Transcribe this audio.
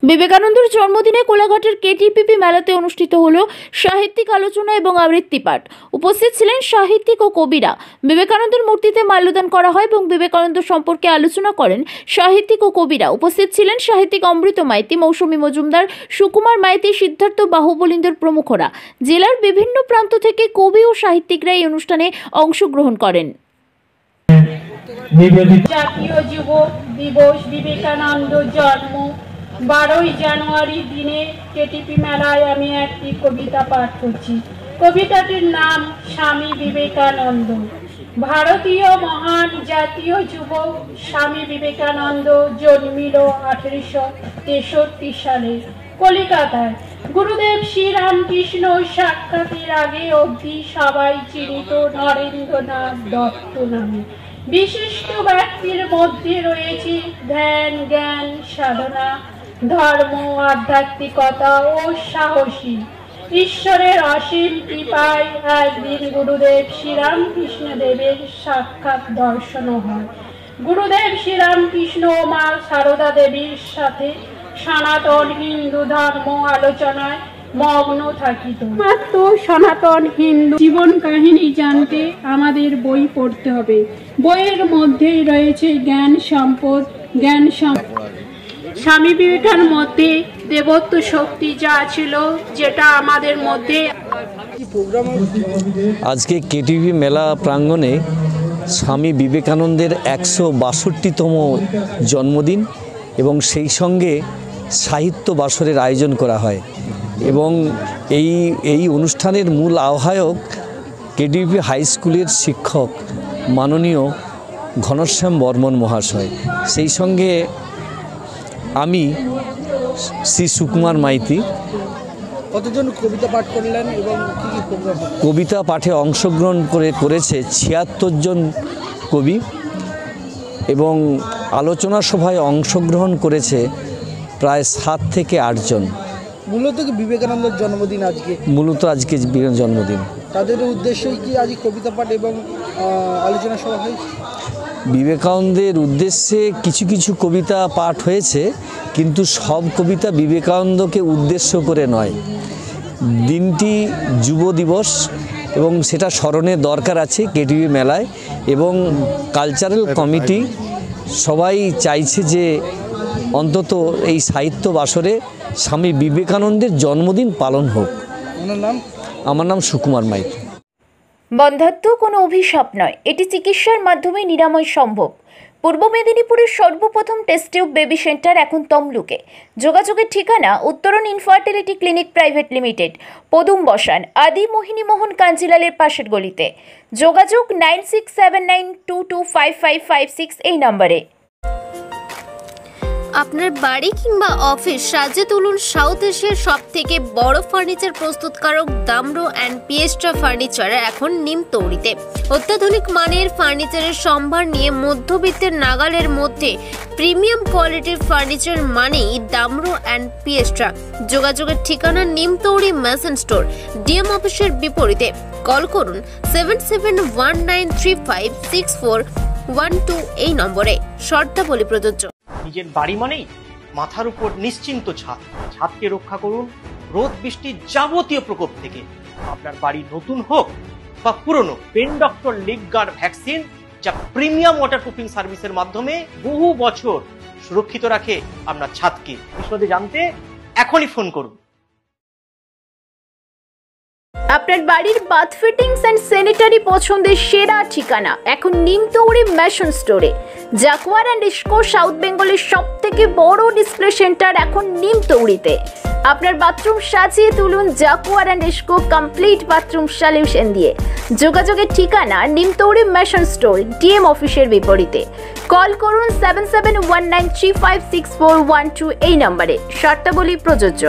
বিবেকানন্দের জন্মদিনে কোলাঘাটের কেটিপিপি মেলাতে অনুষ্ঠিত হলো সাহিত্যিক আলোচনা এবং আবৃত্তি পাঠ। উপস্থিত ছিলেন সাহিত্যিক ও কবিরা। বিবেকানন্দের মূর্তিতে মাল্যদান করা হয় এবং বিবেকানন্দ সম্পর্কে আলোচনা করেন সাহিত্যিক ও কবিরা। উপস্থিত ছিলেন সাহিত্যিক অমৃত মাইতি, মৌসুমী মজুমদার, সুকুমার মাইতি, সিদ্ধার্থ বাহুবলীন্দ্র প্রমুখরা। জেলার বিভিন্ন প্রান্ত থেকে কবি ও সাহিত্যিকরা এই অনুষ্ঠানে অংশগ্রহণ করেন। জাতীয় যুব দিবস বিবেকানন্দ জন্ম 12ই জানুয়ারি দিনে কেটিপি মেলায় আমি একটি কবিতা পাঠ করছি। কবিতাটির নাম স্বামী বিবেকানন্দ। ভারতীয় মহান জাতীয় যুবক স্বামী বিবেকানন্দ জন্মিল 1863 সালে কলিকাতায়। গুরুদেব শ্রীরামকৃষ্ণ সাক্ষাতের আগে অবধি সবাই চিনিত নরেন্দ্রনাথ দত্ত নামে। বিশিষ্ট ব্যক্তির মধ্যে রয়েছে ধ্যান, জ্ঞান, সাধনা, ধর্ম, আধ্যাত্মিকতা ও সাহসী। ঈশ্বরের অসীম কৃপায় একদিন গুরুদেব শ্রীরামকৃষ্ণ দেবের সাক্ষাৎ দর্শন হয়। গুরুদেব শ্রীরামকৃষ্ণ ও মা সারদা দেবীর সাথে সনাতন হিন্দু ধর্ম আলোচনায় মগ্ন থাকিত। মাত্র সনাতন হিন্দু জীবন কাহিনী জানতে আমাদের বই পড়তে হবে। বইয়ের মধ্যেই রয়েছে জ্ঞান সম্পদ। স্বামী বিবেকানন্দের মধ্যে দেবত্ব শক্তি যা ছিল, যেটা আমাদের মধ্যে। আজকে কেটিপি মেলা প্রাঙ্গণে স্বামী বিবেকানন্দের 162তম জন্মদিন এবং সেই সঙ্গে সাহিত্য বাসরের আয়োজন করা হয় এবং এই অনুষ্ঠানের মূল আহ্বায়ক কেটিপি হাই স্কুলের শিক্ষক মাননীয় ঘনশ্যাম বর্মন মহাশয়। সেই সঙ্গে আমি শ্রী সুকুমার মাইতি। কতজন কবিতা পাঠ করলেন এবং কি কি প্রোগ্রাম? কবিতা পাঠে অংশগ্রহণ করেছে 76 জন কবি এবং আলোচনা সভায় অংশগ্রহণ করেছে প্রায় 7 থেকে 8 জন। মূলত কি বিবেকানন্দের জন্মদিন আজকে? মূলত আজকে জন্মদিন। তাদের উদ্দেশ্যেই কি আজ কবিতা পাঠ এবং আলোচনা সভা হয়েছে? বিবেকানন্দের উদ্দেশ্যে কিছু কিছু কবিতা পাঠ হয়েছে, কিন্তু সব কবিতা বিবেকানন্দকে উদ্দেশ্য করে নয়। দিনটি যুব দিবস এবং সেটা স্মরণের দরকার আছে কেটিপি মেলায়, এবং কালচারাল কমিটি সবাই চাইছে যে অন্তত এই সাহিত্য বাসরে স্বামী বিবেকানন্দের জন্মদিন পালন হোক। আমার নাম সুকুমার মাইতি। বন্ধ্যাত্ব কোনো অভিশাপ নয়, এটি চিকিৎসার মাধ্যমে নিরাময় সম্ভব। পূর্ব মেদিনীপুরের সর্বপ্রথম টেস্ট টিউব বেবি সেন্টার এখন তমলুকে। যোগাযোগের ঠিকানা উত্তরণ ইনফার্টিলিটি ক্লিনিক প্রাইভেট লিমিটেড, পদুম বসান, আদি মোহিনী মোহন কাঞ্জিলালের পাশের গলিতে। যোগাযোগ 9679225556 এই নম্বরে। আপনার বাড়ি কিংবা অফিস সাজিয়ে তুলুন সাউথ এশিয়ার সব থেকে বড় ফার্নিচার প্রস্তুতকারক দামরো অ্যান্ড পিয়েস্ট্রা ফার্নিচার এখন নিমতৌড়িতে। অত্যাধুনিক মানের ফার্নিচারের সম্ভার নিয়ে মধ্যবিত্তের নাগালের মধ্যে প্রিমিয়াম কোয়ালিটির ফার্নিচার মানেই দামরো অ্যান্ড পিয়েস্ট্রা। যোগাযোগের ঠিকানা নিমতৌড়ি মেসন স্টোর, ডিএম অফিসের বিপরীতে। কল করুন 7719356412 এই নম্বরে। শর্তাবলী প্রযোজ্য। নিজের বাড়ি মানেই মাথার উপর নিশ্চিন্ত ছাদ। ছাদকে রক্ষা করুন রোদ বৃষ্টির যাবতীয় প্রকোপ থেকে। আপনার বাড়ি নতুন হোক বা পুরনো, pen doctor leak guard vaccine, যা প্রিমিয়াম ওয়াটারপ্রুফিং সার্ভিসের মাধ্যমে বহু বছর সুরক্ষিত রাখে আপনার ছাদকে। বিশদে জানতে এখনই ফোন করুন। আপনার বাড়ির বাথ ফিটিংস অ্যান্ড স্যানিটারি পছন্দের সেরা ঠিকানা এখন নিমতৌড়ি মেশন স্টোরে। জাকুয়ার অ্যান্ড ইস্কো সাউথ বেঙ্গলের সব থেকে বড় ডিসপ্লে সেন্টার এখন নিমতৌড়িতে। আপনার বাথরুম সাজিয়ে তুলুন Jaquar and IISCO complete bathroom solution দিয়ে। যোগাযোগের ঠিকানা নিমতৌড়ি মেশন স্টোর, ডিএম অফিসের বিপরীতে। কল করুন 7719356412 এই নম্বরে। শর্তাবলী প্রযোজ্য।